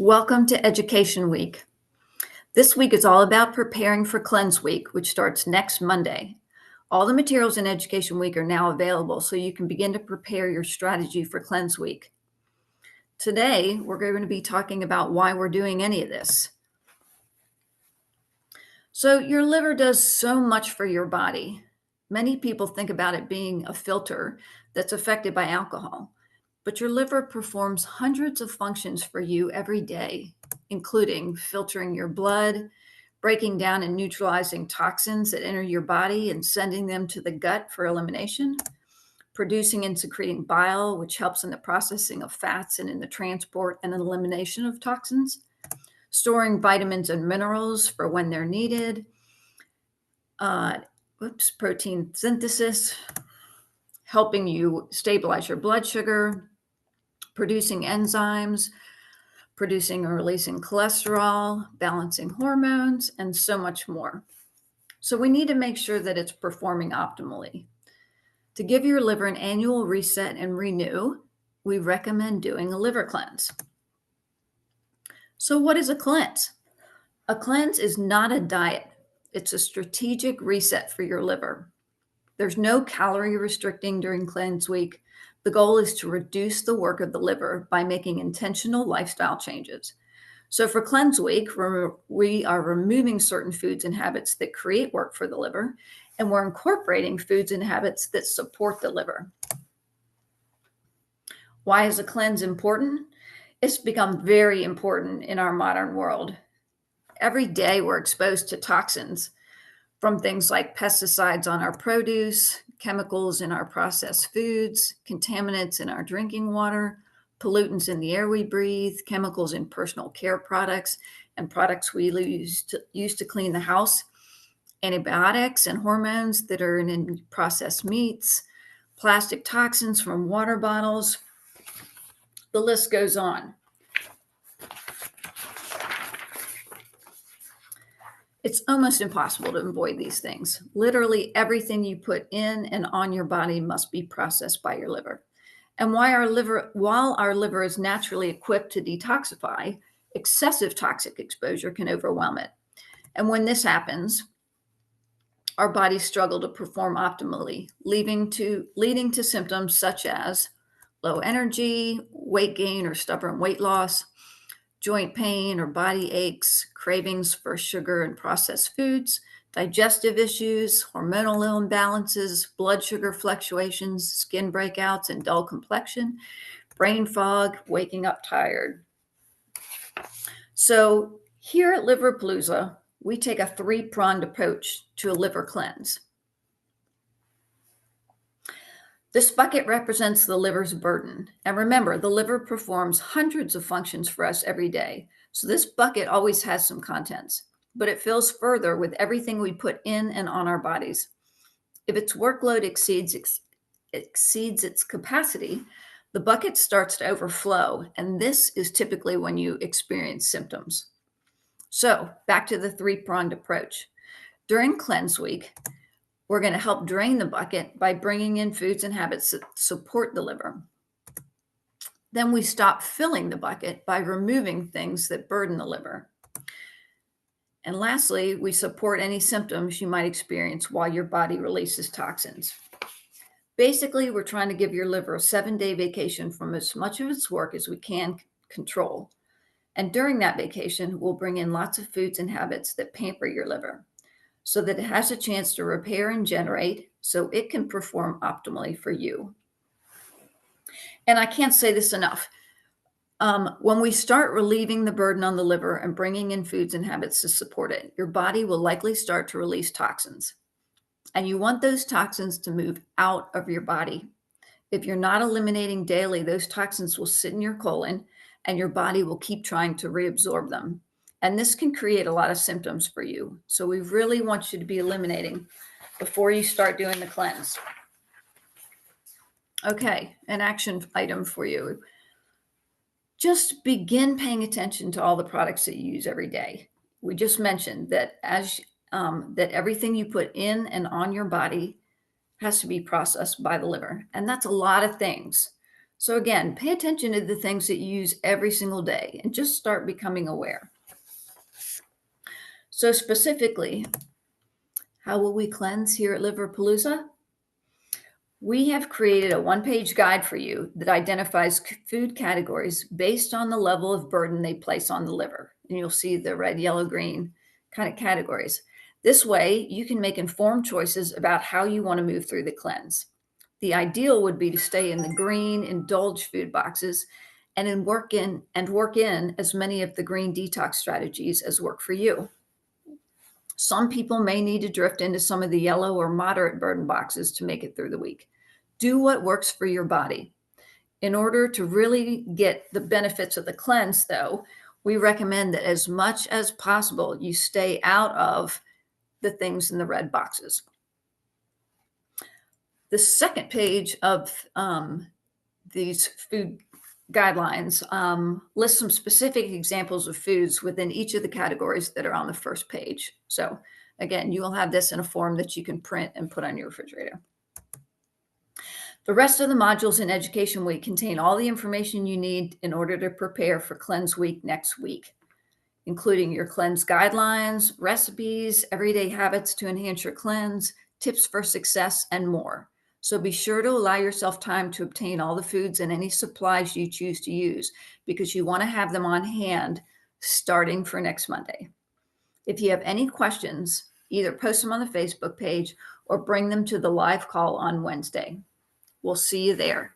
Welcome to Education Week. This week is all about preparing for Cleanse Week, which starts next Monday. All the materials in Education Week are now available, so you can begin to prepare your strategy for Cleanse Week. Today, we're going to be talking about why we're doing any of this. So your liver does so much for your body. Many people think about it being a filter that's affected by alcohol, but your liver performs hundreds of functions for you every day, including filtering your blood, breaking down and neutralizing toxins that enter your body and sending them to the gut for elimination, producing and secreting bile, which helps in the processing of fats and in the transport and elimination of toxins, storing vitamins and minerals for when they're needed, protein synthesis, helping you stabilize your blood sugar, producing enzymes, producing and releasing cholesterol, balancing hormones, and so much more. So we need to make sure that it's performing optimally. To give your liver an annual reset and renew, we recommend doing a liver cleanse. So what is a cleanse? A cleanse is not a diet. It's a strategic reset for your liver. There's no calorie restricting during Cleanse Week. The goal is to reduce the work of the liver by making intentional lifestyle changes. So for Cleanse Week, we are removing certain foods and habits that create work for the liver, and we're incorporating foods and habits that support the liver. Why is a cleanse important? It's become very important in our modern world. Every day we're exposed to toxins from things like pesticides on our produce, chemicals in our processed foods, contaminants in our drinking water, pollutants in the air we breathe, chemicals in personal care products and products we use to clean the house, antibiotics and hormones that are in processed meats, plastic toxins from water bottles. The list goes on. It's almost impossible to avoid these things. Literally everything you put in and on your body must be processed by your liver. And while our liver is naturally equipped to detoxify, excessive toxic exposure can overwhelm it. And when this happens, our bodies struggle to perform optimally, leading to symptoms such as low energy, weight gain or stubborn weight loss, joint pain or body aches, cravings for sugar and processed foods, digestive issues, hormonal imbalances, blood sugar fluctuations, skin breakouts and dull complexion, brain fog, waking up tired. So here at Liverpalooza, we take a three-pronged approach to a liver cleanse. This bucket represents the liver's burden. And remember, the liver performs hundreds of functions for us every day. So this bucket always has some contents, but it fills further with everything we put in and on our bodies. If its workload exceeds its capacity, the bucket starts to overflow. And this is typically when you experience symptoms. So back to the three-pronged approach. During Cleanse Week, we're going to help drain the bucket by bringing in foods and habits that support the liver. Then we stop filling the bucket by removing things that burden the liver. And lastly, we support any symptoms you might experience while your body releases toxins. Basically, we're trying to give your liver a 7-day vacation from as much of its work as we can control. And during that vacation, we'll bring in lots of foods and habits that pamper your liver, so that it has a chance to repair and generate so it can perform optimally for you. And I can't say this enough. When we start relieving the burden on the liver and bringing in foods and habits to support it, your body will likely start to release toxins. And you want those toxins to move out of your body. If you're not eliminating daily, those toxins will sit in your colon and your body will keep trying to reabsorb them. And this can create a lot of symptoms for you. So we really want you to be eliminating before you start doing the cleanse. Okay, an action item for you. Just begin paying attention to all the products that you use every day. We just mentioned that that everything you put in and on your body has to be processed by the liver. And that's a lot of things. So again, pay attention to the things that you use every single day and just start becoming aware. So specifically, how will we cleanse here at Liverpalooza? We have created a one-page guide for you that identifies food categories based on the level of burden they place on the liver. And you'll see the red, yellow, green kind of categories. This way, you can make informed choices about how you want to move through the cleanse. The ideal would be to stay in the green indulge food boxes and work in as many of the green detox strategies as work for you. Some people may need to drift into some of the yellow or moderate burden boxes to make it through the week. Do what works for your body. In order to really get the benefits of the cleanse, though, we recommend that as much as possible, you stay out of the things in the red boxes. The second page of these food guidelines lists some specific examples of foods within each of the categories that are on the first page. So again, you will have this in a form that you can print and put on your refrigerator. The rest of the modules in Education Week contain all the information you need in order to prepare for Cleanse Week next week, including your cleanse guidelines, recipes, everyday habits to enhance your cleanse, tips for success, and more. So be sure to allow yourself time to obtain all the foods and any supplies you choose to use because you want to have them on hand starting for next Monday. If you have any questions, either post them on the Facebook page or bring them to the live call on Wednesday. We'll see you there.